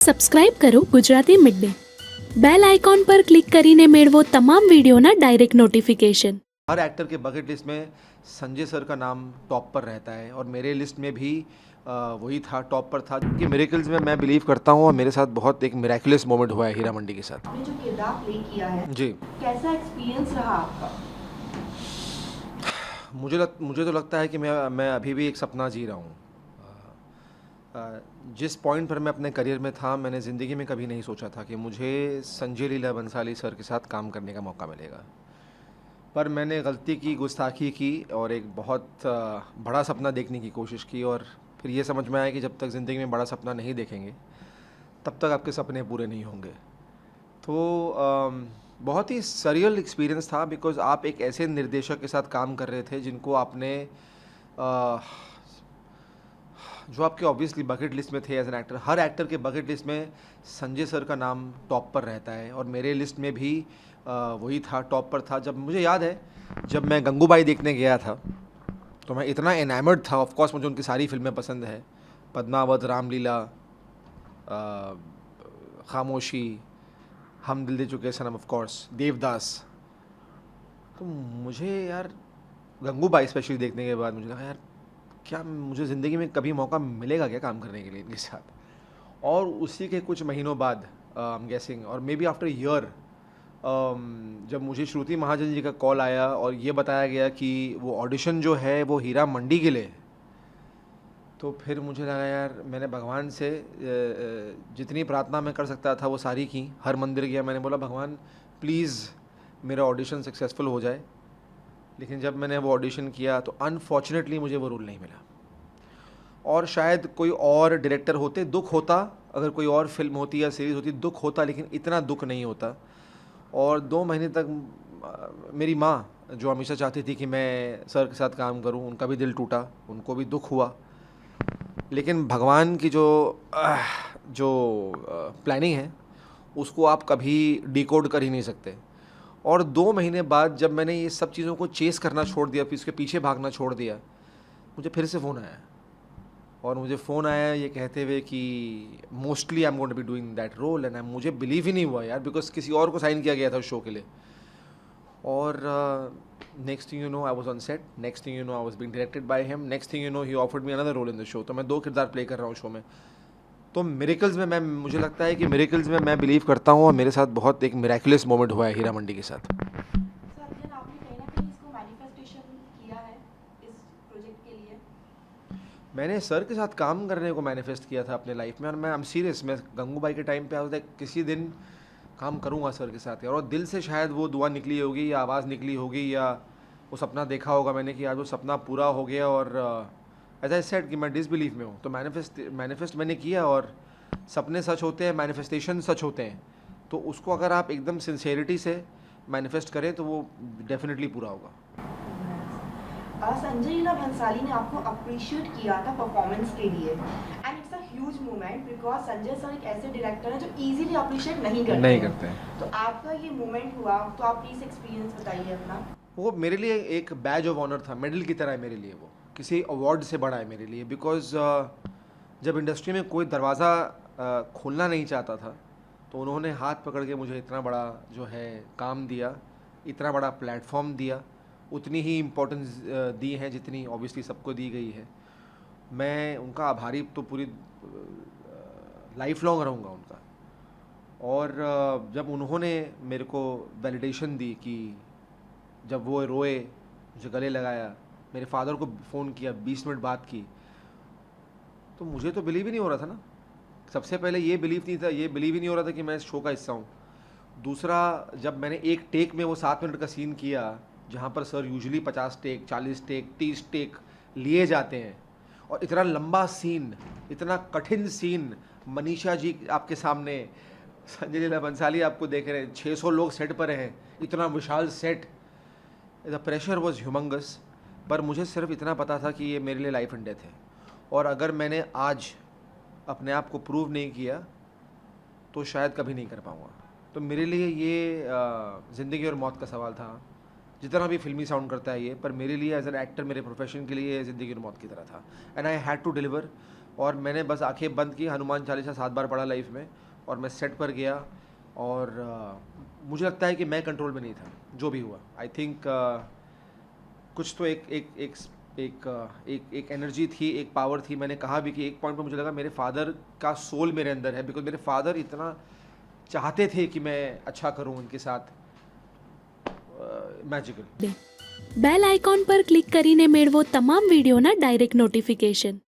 Subscribe કરો Gujarati mid day bell icon પર click કરીને મેળવો તમામ વિડીયોના ડાયરેક્ટ નોટિફिकेशन। हर एक्टर के बकेट लिस्ट में संजय सर का नाम टॉप पर रहता है और मेरे लिस्ट में भी वही था, टॉप पर था, क्योंकि मिरेकल्स में मैं बिलीव करता हूँ और मेरे साथ बहुत एक मिराकुलस मोमेंट हुआ है हीरा मंडी के साथ। आपने जो किरदार प्ले किया है जी, कैसा एक्सपीरियंस रहा आपका? मुझे तो लगता है कि मैं अभी भी एक सपना जी रहा हूँ। जिस पॉइंट पर मैं अपने करियर में था, मैंने ज़िंदगी में कभी नहीं सोचा था कि मुझे संजय लीला बंसाली सर के साथ काम करने का मौका मिलेगा। पर मैंने गलती की, गुस्ताखी की और एक बहुत बड़ा सपना देखने की कोशिश की और फिर ये समझ में आया कि जब तक ज़िंदगी में बड़ा सपना नहीं देखेंगे तब तक आपके सपने पूरे नहीं होंगे। तो बहुत ही सरियल एक्सपीरियंस था, बिकॉज़ आप एक ऐसे निर्देशक के साथ काम कर रहे थे जिनको आपने जो आपके ऑब्वियसली बकेट लिस्ट में थे एज एन एक्टर। हर एक्टर के बकेट लिस्ट में संजय सर का नाम टॉप पर रहता है और मेरे लिस्ट में भी वही था, टॉप पर था। जब मुझे याद है, जब मैं गंगूबाई देखने गया था तो मैं इतना एनामर्ड था। ऑफ कोर्स मुझे उनकी सारी फिल्में पसंद है, पद्मावत, रामलीला, खामोशी, हम दिल दे चुके सनम, ऑफ कोर्स देवदास। तो मुझे यार गंगूबाई स्पेशली देखने के बाद मुझे लगा, यार क्या मुझे ज़िंदगी में कभी मौका मिलेगा क्या काम करने के लिए इनके साथ। और उसी के कुछ महीनों बाद आई एम गेसिंग और मे बी आफ्टर ईयर, जब मुझे श्रुति महाजन जी का कॉल आया और ये बताया गया कि वो ऑडिशन जो है वो हीरा मंडी के लिए, तो फिर मुझे लगा यार मैंने भगवान से जितनी प्रार्थना मैं कर सकता था वो सारी की। हर मंदिर गया, मैंने बोला भगवान प्लीज़ मेरा ऑडिशन सक्सेसफुल हो जाए। लेकिन जब मैंने वो ऑडिशन किया तो अनफॉर्चुनेटली मुझे वो रोल नहीं मिला। और शायद कोई और डायरेक्टर होते, दुख होता, अगर कोई और फिल्म होती या सीरीज़ होती दुख होता, लेकिन इतना दुख नहीं होता। और 2 महीने तक मेरी माँ जो हमेशा चाहती थी कि मैं सर के साथ काम करूं, उनका भी दिल टूटा, उनको भी दुख हुआ। लेकिन भगवान की जो प्लानिंग है उसको आप कभी डिकोड कर ही नहीं सकते। और 2 महीने बाद जब मैंने ये सब चीज़ों को चेस करना छोड़ दिया, फिर इसके पीछे भागना छोड़ दिया, मुझे फिर से फ़ोन आया। और मुझे फ़ोन आया ये कहते हुए कि mostly I am going to be doing that role, and मुझे बिलीव ही नहीं हुआ यार, बिकॉज किसी और को साइन किया गया था उस शो के लिए। और next thing you know I was on set, next thing you know I was being directed by him, next thing you know he offered me another role in the show. तो मैं 2 किरदार play कर रहा हूँ show में। तो miracles में मुझे लगता है कि मिरेकल्स में मैं बिलीव करता हूँ और मेरे साथ बहुत एक मिराकुलस मोमेंट हुआ है हीरा मंडी के साथ। सर आपने कहीं ना कहीं इसको मैनिफेस्टेशन किया है इस प्रोजेक्ट के लिए? मैंने सर के साथ काम करने को मैनिफेस्ट किया था अपने लाइफ में, और मैं आई एम सीरियस, मैं गंगूबाई के टाइम पे आ किसी दिन काम करूँगा सर के साथ यार। और दिल से शायद वो दुआ निकली होगी या आवाज़ निकली होगी या वो सपना देखा होगा मैंने कि आज वो सपना पूरा हो गया। और एज आई सेड कि मैं डिसबिलीफ में हूँ, तो मैनिफेस्ट मैंने किया। और सपने सच होते हैं, मैनिफेस्टेशन सच होते हैं। तो उसको अगर आप एकदम सिंसेरिटी से मैनिफेस्ट करें तो वो डेफिनेटली पूरा होगा। संजय लीला भंसाली ने आपको अप्रिशिएट किया था परफॉर्मेंस के लिए, and it's a huge moment because Sanjay sir एक ऐसे डायरेक्टर है जो इजीली अप्रिशिएट नहीं करते हैं। तो आपका ये मोमेंट हुआ, तो आप प्लीज एक्सपीरियंस बताइए अपना। वो मेरे लिए एक बैज ऑफ ऑनर था, मेडल की तरह है मेरे लिए, वो किसी अवार्ड से बड़ा है मेरे लिए। बिकॉज जब इंडस्ट्री में कोई दरवाज़ा खोलना नहीं चाहता था तो उन्होंने हाथ पकड़ के मुझे इतना बड़ा जो है काम दिया, इतना बड़ा प्लेटफॉर्म दिया, उतनी ही इम्पोर्टेंस दी है जितनी ऑब्वियसली सबको दी गई है। मैं उनका आभारी तो पूरी लाइफ लॉन्ग रहूँगा उनका। और जब उन्होंने मेरे को वैलिडेशन दी कि जब वो रोए, मुझे गले लगाया, मेरे फादर को फ़ोन किया, 20 मिनट बात की, तो मुझे तो बिलीव ही नहीं हो रहा था ना। सबसे पहले ये बिलीव ही नहीं हो रहा था कि मैं इस शो का हिस्सा हूँ। दूसरा, जब मैंने एक टेक में वो 7 मिनट का सीन किया, जहाँ पर sir usually 50 take, 40 take, 30 take लिए जाते हैं, और इतना लंबा सीन, इतना कठिन सीन, मनीषा जी आपके सामने, संजय लीला बंसाली आपको देख रहे हैं, 600 लोग सेट पर हैं, इतना विशाल set, the pressure was humongous. पर मुझे सिर्फ इतना पता था कि ये मेरे लिए लाइफ एंड डेथ है, और अगर मैंने आज अपने आप को प्रूव नहीं किया तो शायद कभी नहीं कर पाऊँगा। तो मेरे लिए ये ज़िंदगी और मौत का सवाल था। जितना भी फिल्मी साउंड करता है ये, पर मेरे लिए एज एन एक्टर, मेरे प्रोफेशन के लिए ज़िंदगी और मौत की तरह था, and I had to deliver. और मैंने बस आंखें बंद की, हनुमान चालीसा 7 बार पढ़ा लाइफ में, और मैं सेट पर गया। और मुझे लगता है कि मैं कंट्रोल में नहीं था जो भी हुआ। आई थिंक कुछ तो एक एनर्जी थी, एक पावर थी। मैंने कहा भी कि एक पॉइंट पर मुझे लगा मेरे फादर का सोल मेरे अंदर है, बिकॉज मेरे फादर इतना चाहते थे कि मैं अच्छा करूं उनके साथ। मैजिकल। બેલ આઇકોન પર ક્લિક કરીને મેળવો તમામ વિડીયોના ડાયરેક્ટ નોટિફિકેશન।